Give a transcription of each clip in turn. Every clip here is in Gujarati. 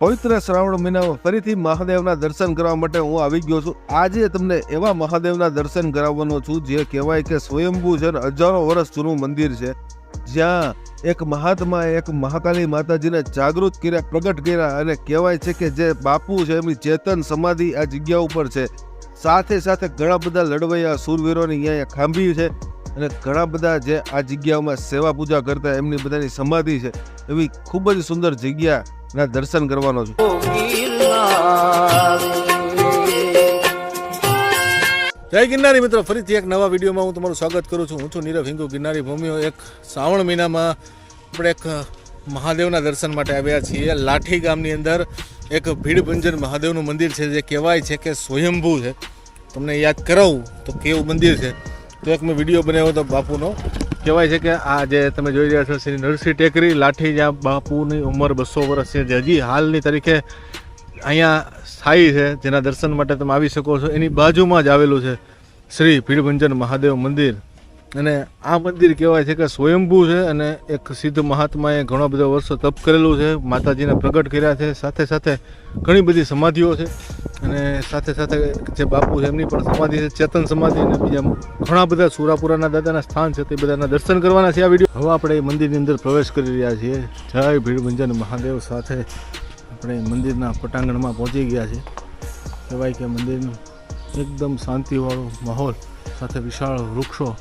પવિત્ર શ્રાવણ મહિનામાં ફરીથી મહાદેવના દર્શન કરવા માટે હું આવી ગયો છું। આજે તમને એવા મહાદેવના દર્શન કરાવવાનો છું જે કહેવાય કે સ્વયંભૂ છે, હજારો વર્ષ જૂનું મંદિર છે, જ્યાં એક મહાત્મા એક મહાકાલી માતાજીને જાગૃત કર્યા, પ્રગટ કર્યા, અને કહેવાય છે કે જે બાપુ છે એમની ચેતન સમાધિ આ જગ્યા ઉપર છે। સાથે સાથે ઘણા બધા લડવૈયા શૂરવીરોની અહીંયા ખાંભી છે, અને ઘણા બધા જે આ જગ્યાઓમાં સેવા પૂજા કરતા એમની બધાની સમાધિ છે। એવી ખૂબ જ સુંદર જગ્યાના દર્શન કરવાનો છું। જય ગિરનારી મિત્રો, ફરીથી એક નવા વિડીયોમાં હું તમારું સ્વાગત કરું છું। હું છું નીરવ હિંગુ ગિરનારી ભૂમિઓ। એક શ્રાવણ મહિનામાં આપણે એક મહાદેવના દર્શન માટે આવ્યા છીએ। લાઠી ગામની અંદર એક ભીડભંજન મહાદેવનું મંદિર છે જે કહેવાય છે કે સ્વયંભૂ છે। તમને યાદ કરાવું તો કેવું મંદિર છે તો એક મેં વિડીયો બનાવ્યો હતો બાપુનો। કહેવાય છે કે આ જે તમે જોઈ રહ્યા છો શ્રી નરસિંહ ટેકરી લાઠી, જ્યાં બાપુની ઉંમર 200 વર્ષ છે, જે હજી હાલની તારીખે અહીંયા સ્થાયી છે, જેના દર્શન માટે તમે આવી શકો છો। એની બાજુમાં જ આવેલું છે શ્રી ભીડભંજન મહાદેવ મંદિર। અને આ મંદિર કહેવાય છે કે સ્વયંભૂ છે, અને એક સિદ્ધ મહાત્માએ ઘણા બધા વર્ષો તપ કરેલું છે, માતાજીને પ્રગટ કર્યા છે, સાથે સાથે ઘણી બધી સમાધિઓ છે, અને સાથે સાથે જે બાપુ છે એમની પણ સમાધિ છે, ચેતન સમાધિ, અને બીજા ઘણા બધા સુરાપુરાના દાદાના સ્થાન છે, તે બધાના દર્શન કરવાના છે આ વિડીયો। હવે આપણે એ મંદિરની અંદર પ્રવેશ કરી રહ્યા છીએ। જય ભીડભંજન મહાદેવ સાથે આપણે મંદિરના પટાંગણમાં પહોંચી ગયા છીએ। કહેવાય કે મંદિરનું એકદમ શાંતિવાળો માહોલ સાથે વિશાળ વૃક્ષો,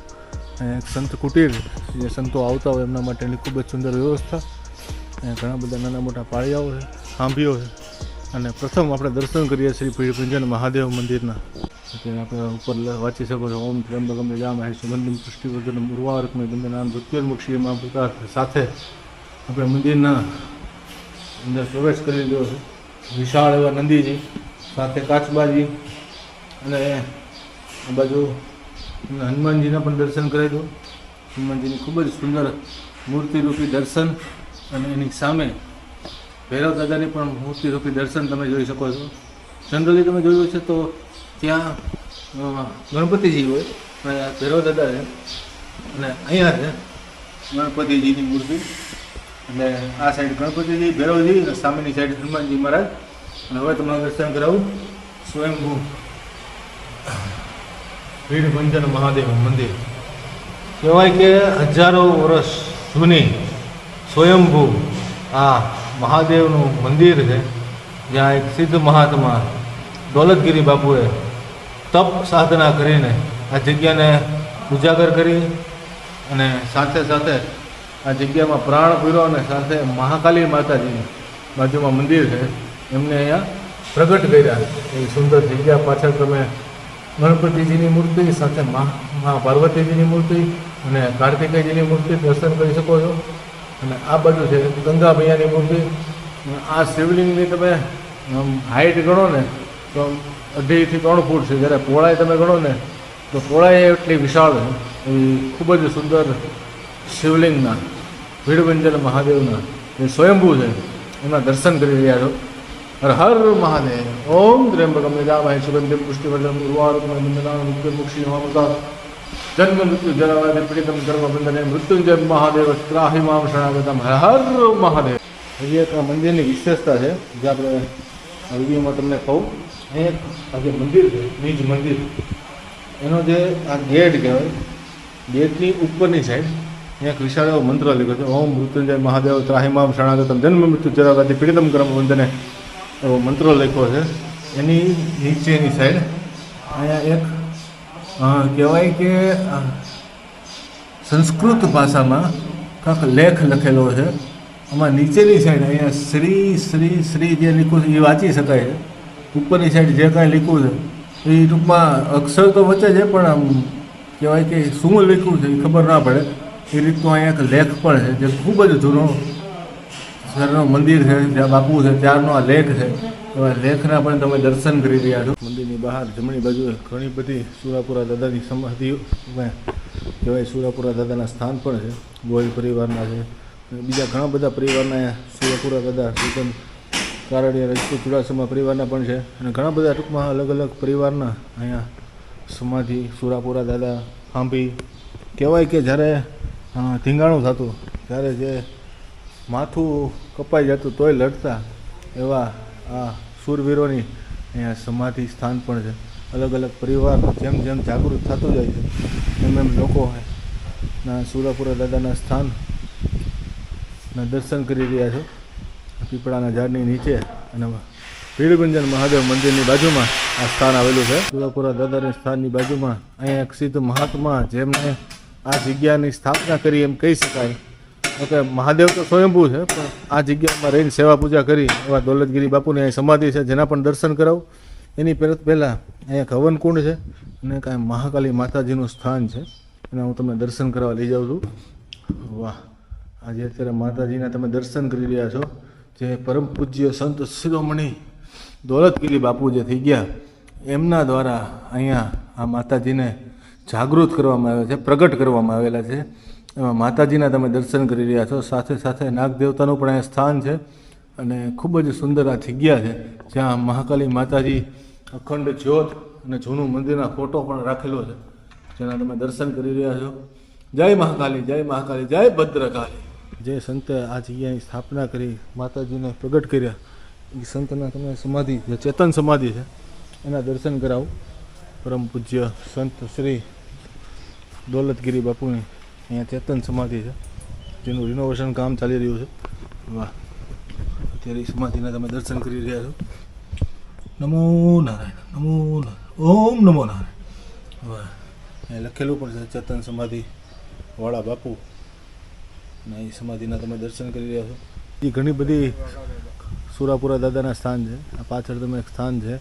એક સંત કુટીર, જે સંતો આવતા હોય એમના માટેની ખૂબ જ સુંદર વ્યવસ્થા, ઘણા બધા નાના મોટા પાળિયાઓ છે, ખાંભીઓ છે। અને પ્રથમ આપણે દર્શન કરીએ શ્રી ભીડભંજન મહાદેવ મંદિરના, આપણે ઉપર વાંચી શકો છો। ઓમ ત્ર્યંબકમ યજામહે સુગંધિમ પુષ્ટિવર્ધનમ ઉર્વારુકમિવ બંધનાન મૃત્યુર્મુક્ષીયમામ પ્રકાશ સાથે આપણે મંદિરના અંદર પ્રવેશ કરી લીધો છે। વિશાળ એવા નંદીજી સાથે કાચબાજી, અને આ બાજુ હનુમાનજીના પણ દર્શન કરાવી દો। હનુમાનજીની ખૂબ જ સુંદર મૂર્તિરૂપી દર્શન, અને એની સામે ભૈરવ દાદાની પણ મૂર્તિરૂપી દર્શન તમે જોઈ શકો છો। જનરલી તમે જોયું છે તો ત્યાં ગણપતિજી હોય, અને ભૈરવ દાદા છે, અને અહીંયા છે ગણપતિજીની મૂર્તિ, એટલે આ સાઈડ ગણપતિજી, ભૈરવજી, અને સામેની સાઈડ હનુમાનજી મહારાજ। અને હવે તમને દર્શન કરાવું સ્વયંભૂ ભીડભંજન મહાદેવ મંદિર। કહેવાય કે હજારો વર્ષ જૂની સ્વયંભૂ આ મહાદેવનું મંદિર છે, જ્યાં એક સિદ્ધ મહાત્મા દોલતગીરી બાપુએ તપ સાધના કરીને આ જગ્યાને ઉજાગર કરી, અને સાથે સાથે આ જગ્યામાં પ્રાણ પીરો, અને સાથે મહાકાલી માતાજીની બાજુમાં મંદિર છે, એમને અહીંયા પ્રગટ કર્યા। એ સુંદર જગ્યા પાછળ તમે ગણપતિજીની મૂર્તિ સાથે મા પાર્વતીજીની મૂર્તિ અને કાર્તિકેયજીની મૂર્તિ દર્શન કરી શકો છો। અને આ બાજુ છે ગંગા મૈયાની મૂર્તિ। આ શિવલિંગની તમે હાઈટ ગણો ને તો 2.5 થી 3 ફૂટ છે, જ્યારે પહોળાઈ તમે ગણો ને તો પહોળાઈ એટલી વિશાળ છે। એવી ખૂબ જ સુંદર શિવલિંગના ભીડભંજન મહાદેવના જે સ્વયંભૂ છે એના દર્શન કરી રહ્યા છો। હર હર મહાદેવ। ઓમ ત્ર્યંબકમ યજામહે સુગંધિમ પુષ્ટિવર્ધનમ ઉર્વારુકમિવ બંધનાન મૃત્યુર્મુક્ષીયમામ જન્મ મૃત્યુ જરાવ્યાધિ પીડિતમ સર્વબંધને મૃત્યુંજય મહાદેવ ત્રાહિ મામ શરણાગતમ। હર હર મહાદેવ। હજી એક આ મંદિરની વિશેષતા છે જે આપણે વિડીયોમાં તમને કહું। અહીંયા આ જે મંદિર છે, નિજ મંદિર, એનો જે આ ગેટ કહેવાય, ગેટની ઉપરની સાઈડ એક વિશાળ એવો મંત્ર લખ્યો છે, ઓમ મૃત્યુંજય મહાદેવ ત્રાહિ મામ શરણાગતમ જન્મ મૃત્યુ જરાવ્યાધિ પીડિતમ કર્મબંધને, એવો મંત્ર લખ્યો છે। એની નીચેની સાઈડ અહીંયા એક કહેવાય કે સંસ્કૃત ભાષામાં કાંઈક લેખ લખેલો છે। આમાં નીચેની સાઈડ અહીંયા શ્રી શ્રી શ્રી જે લખ્યું છે એ વાંચી શકાય છે। ઉપરની સાઈડ જે કાંઈ લખ્યું છે એ ટૂંકમાં અક્ષર તો વચ્ચે છે, પણ આમ કહેવાય કે શું લખ્યું છે એ ખબર ના પડે એ રીતનો અહીંયા એક લેખ પણ છે, જે ખૂબ જ જૂનો સરનો મંદિર છે, જ્યાં બાપુ છે ત્યારનો આ લેખ છે। એવા લેખના પણ તમે દર્શન કરી રહ્યા છો। મંદિરની બહાર જમણી બાજુએ ઘણી બધી સુરાપુરા દાદાની સમાધિઓ, કહેવાય સુરાપુરા દાદાના સ્થાન પણ છે, ગોયલ પરિવારના છે, બીજા ઘણા બધા પરિવારના સુરાપુરા દાદા, સુતન કારડિયા, રજપૂત ચુડાસમા પરિવારના પણ છે, અને ઘણા બધા ટૂંકમાં અલગ અલગ પરિવારના અહીંયા સમાધિ, સુરાપુરા દાદા, ખાંભી। કહેવાય કે જ્યારે ધીંગાણું થતું ત્યારે જે માથું કપાઈ જતું તોય લડતા, એવા આ શૂરવીરોની અહીંયા સમાધિ સ્થાન પણ છે. અલગ અલગ પરિવાર જેમ જેમ જાગૃત થતું જાય છે એમ એમ લોકો ના સુરાપુરા દાદાના સ્થાનના દર્શન કરી રહ્યા છે. પીપળાના ઝાડની નીચે અને ભીડભંજન મહાદેવ મંદિરની બાજુમાં આ સ્થાન આવેલું છે. સુરાપુરા દાદાના સ્થાનની બાજુમાં અહીંયા એક સિદ્ધ મહાત્મા જેમણે આ જગ્યાની સ્થાપના કરી એમ કહી શકાય. ઓકે, મહાદેવ તો સ્વયંભૂ છે પણ આ જગ્યામાં રહીને સેવા પૂજા કરી એવા દોલતગીરી બાપુની અહીં સમાધિ છે, જેના પણ દર્શન કરાવું. એની પહેલાં અહીંયા હવન કુંડ છે અને કાંઈ મહાકાલી માતાજીનું સ્થાન છે, એના હું તમને દર્શન કરવા લઈ જાઉં છું. વાહ, આજે અત્યારે માતાજીના તમે દર્શન કરી રહ્યા છો, જે પરમ પૂજ્ય સંત શિરોમણી દોલતગીરી બાપુ જે થઈ ગયા એમના દ્વારા અહીંયા આ માતાજીને જાગૃત કરવામાં આવે છે, પ્રગટ કરવામાં આવેલા છે. એમાં માતાજીના તમે દર્શન કરી રહ્યા છો. સાથે સાથે નાગ દેવતાનું પણ અહીંયા સ્થાન છે અને ખૂબ જ સુંદર આ જગ્યા છે, જ્યાં મહાકાલી માતાજી અખંડ જ્યોત અને જૂનું મંદિરના ફોટો પણ રાખેલો છે, જેના તમે દર્શન કરી રહ્યા છો. જય મહાકાલી, જય મહાકાલી, જય ભદ્રકાલી. જે સંતે આ જગ્યાની સ્થાપના કરી, માતાજીને પ્રગટ કર્યા, એ સંતના તમે સમાધિ, જે ચેતન સમાધિ છે, એના દર્શન કરાવું. પરમ પૂજ્ય સંત શ્રી દોલતગીરી બાપુની અહીંયા ચેતન સમાધિ છે, જેનું રિનોવેશન કામ ચાલી રહ્યું છે. વાહ, અત્યારે સમાધિના તમે દર્શન કરી રહ્યા છો. નમો નારાયણ, નમો નારાયણ, ઓમ નમો નારાયણ. વાહ, અહીં લખેલું પણ છે ચેતન સમાધિ વાળા બાપુ, અને એ સમાધિના તમે દર્શન કરી રહ્યા છો. એ ઘણી બધી સુરાપુરા દાદાના સ્થાન છે. આ પાછળ તમે એક સ્થાન છે,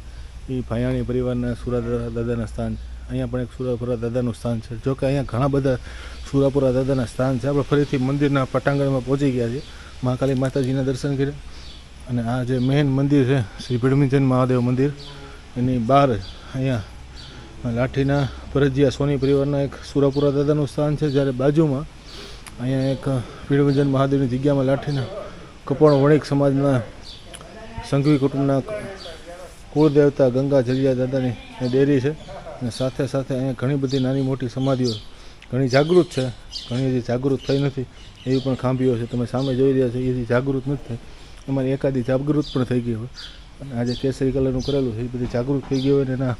એ ભાયાણી પરિવારના સુરાપુરા દાદાના સ્થાન છે. અહીંયા પણ એક સુરાપુરા દાદાનું સ્થાન છે. જોકે અહીંયા ઘણા બધા સુરાપુરા દાદાના સ્થાન છે. આપણે ફરીથી મંદિરના પટાંગણમાં પહોંચી ગયા છીએ. મહાકાલી માતાજીના દર્શન કર્યા અને આ જે મેઇન મંદિર છે શ્રી ભીડભંજન મહાદેવ મંદિર, એની બહાર અહીંયા લાઠીના પરજીયા સોની પરિવારના એક સુરાપુરા દાદાનું સ્થાન છે. જ્યારે બાજુમાં અહીંયા એક ભીડભંજન મહાદેવની જગ્યામાં લાઠીના કપણ વણિક સમાજના સંઘવી કુટુંબના કુળદેવતા ગંગા જલિયા દાદાની ડેરી છે. અને સાથે સાથે અહીંયા ઘણી બધી નાની મોટી સમાધિઓ ઘણી જાગૃત છે, ઘણી હજી જાગૃત થઈ નથી એવી પણ ખાંભીઓ છે. તમે સામે જોઈ રહ્યા છો, એ હજી જાગૃત નથી થઈ. અમારી એકાદી જાગૃત પણ થઈ ગઈ હોય અને આજે કેસરી કલરનું કરેલું છે એ બધી જાગૃત થઈ ગઈ હોય ને એના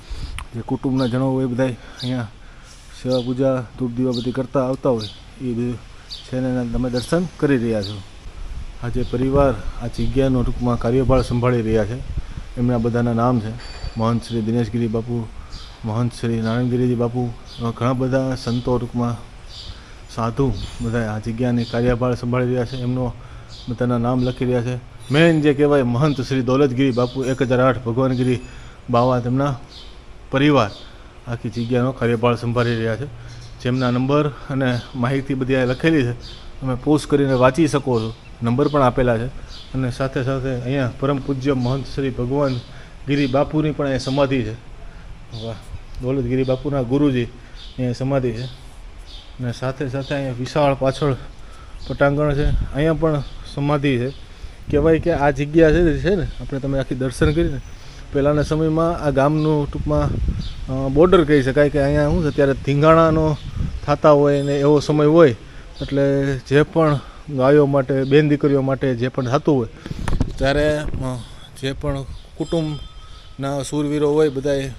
જે કુટુંબના જણો હોય એ બધા અહીંયા સેવા પૂજા ધૂપ દીવા બધી કરતા આવતા હોય એ બધું છે ને એના તમે દર્શન કરી રહ્યા છો. આ જે પરિવાર આ જગ્યાનો ટૂંકમાં કાર્યભાર સંભાળી રહ્યા છે એમના બધાના નામ છે મહંત શ્રી દિનેશગીરી બાપુ, મહંત શ્રી નારાયણગીરીજી બાપુ, ઘણા બધા સંતો ટૂંકમાં સાધુ બધા આ જગ્યાની કાર્યભાર સંભાળી રહ્યા છે. એમનો બધાના નામ લખી રહ્યા છે. મેન જે કહેવાય મહંત શ્રી દોલતગીરી બાપુ 1008 ભગવાનગીરી બાવા, તેમના પરિવાર આખી જગ્યાનો કાર્યભાર સંભાળી રહ્યા છે. જેમના નંબર અને માહિતી બધી આ લખેલી છે, તમે પોસ્ટ કરીને વાંચી શકો છો. નંબર પણ આપેલા છે. અને સાથે સાથે અહીંયા પરમ પૂજ્ય મહંત શ્રી ભગવાન ગીરી બાપુની પણ અહીંયા સમાધિ છે. વાહ, દોલતગીરી બાપુના ગુરુજી અહીંયા સમાધિ છે. અને સાથે સાથે અહીંયા વિશાળ પાછળ પટાંગણ છે, અહીંયા પણ સમાધિ છે. કહેવાય કે આ જગ્યા છે ને આપણે તમે આખી દર્શન કરીને પહેલાંના સમયમાં આ ગામનું ટૂંકમાં બોર્ડર કહી શકાય કે અહીંયા શું છે, ત્યારે ધીંગાણાનો થતા હોય ને એવો સમય હોય, એટલે જે પણ ગાયો માટે, બેન દીકરીઓ માટે જે પણ થતું હોય ત્યારે જે પણ કુટુંબના શૂરવીરો હોય બધાએ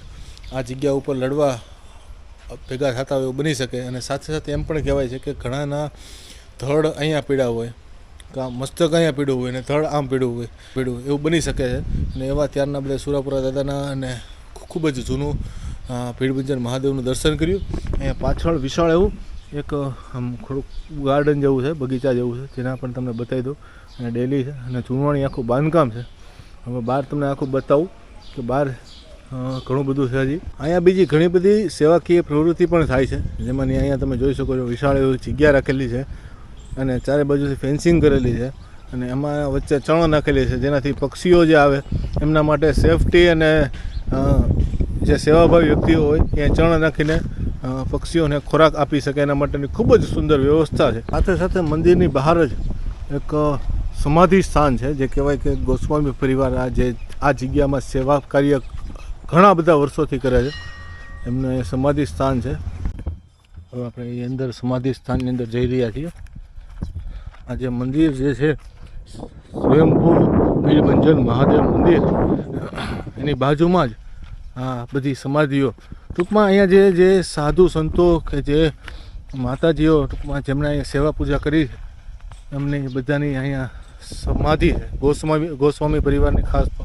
આ જગ્યા ઉપર લડવા ભેગા થતા હોય એવું બની શકે. અને સાથે સાથે એમ પણ કહેવાય છે કે ઘણાના ધડ અહીંયા પીડા હોય, કાં મસ્તક અહીંયા પીડું હોય ને ધડ આમ પીડું હોય એવું બની શકે છે. અને એવા ત્યારના બધા સુરાપુરા દાદાના અને ખૂબ જ જૂનું ભીડભંજન મહાદેવનું દર્શન કર્યું. અહીંયા પાછળ વિશાળ એવું એક આમ થોડુંક ગાર્ડન જેવું છે, બગીચા જેવું છે, જેના પણ તમને બતાવી દઉં. અને ડેલી છે અને જૂનવાણી આખું બાંધકામ છે. હવે બહાર તમને આખું બતાવું કે બહાર ઘણું બધું છે. હજી અહીંયા બીજી ઘણી બધી સેવાકીય પ્રવૃત્તિ પણ થાય છે, જેમાંની અહીંયા તમે જોઈ શકો છો વિશાળ એવી જગ્યા રાખેલી છે અને ચારે બાજુથી ફેન્સિંગ કરેલી છે અને એમાં વચ્ચે ચણ નાખેલી છે, જેનાથી પક્ષીઓ જે આવે એમના માટે સેફટી અને જે સેવાભાવી વ્યક્તિઓ હોય એ ચણ નાખીને પક્ષીઓને ખોરાક આપી શકે એના માટેની ખૂબ જ સુંદર વ્યવસ્થા છે. સાથે સાથે મંદિરની બહાર જ એક સમાધિ સ્થાન છે, જે કહેવાય કે ગોસ્વામી પરિવાર આ જગ્યામાં સેવા કાર્ય ઘણા બધા વર્ષોથી કરે છે. એમનું એ સમાધિ સ્થાન છે. હવે આપણે એ અંદર સમાધિ સ્થાનની અંદર જઈ રહ્યા છીએ. આ જે મંદિર જે છે સ્વયંભૂ ભીડભંજન મહાદેવ મંદિર એની બાજુમાં જ આ બધી સમાધિઓ, ટૂંકમાં અહીંયા જે સાધુ સંતો કે જે માતાજીઓ ટૂંકમાં જેમણે અહીંયા સેવા પૂજા કરી એમની બધાની અહીંયા સમાધિ છે. ગોસ્વામી પરિવારની ખાસ તો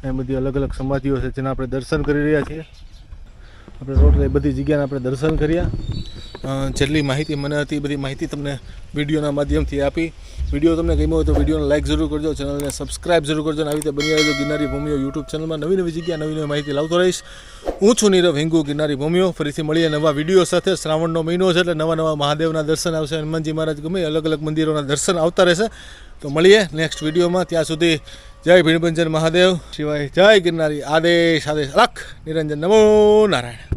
એ બધી અલગ અલગ સમાધિઓ છે જેના આપણે દર્શન કરી રહ્યા છીએ. આપણે રોડ બધી જગ્યાના આપણે દર્શન કર્યા. જેટલી માહિતી મને હતી બધી માહિતી તમને વિડીયોના માધ્યમથી આપી. વિડીયો તમને ગમ્યો હોય તો વિડીયોને લાઇક જરૂર કરજો, ચેનલને સબસ્ક્રાઇબ જરૂર કરજો. આવી રીતે બની રહેજો ગિરનારી ભૂમિઓ યુટ્યુબ ચેનલમાં. નવી નવી જગ્યા નવી નવી માહિતી લાવતો રહીશ. હું છું નીરવ હિંગુ ગિરનારી ભૂમિઓ. ફરીથી મળીએ નવા વિડીયો સાથે. શ્રાવણનો મહિનો છે એટલે નવા નવા મહાદેવના દર્શન આવશે. હનુમાનજી મહારાજ ગમે અલગ અલગ મંદિરોના દર્શન આવતા રહેશે. તો મળીએ નેક્સ્ટ વિડીયોમાં. ત્યાં સુધી જય ભીડભંજન મહાદેવ શિવાય, જય ગિરનારી. આદેશ આદેશ અલખ નિરંજન. નમો નારાયણ.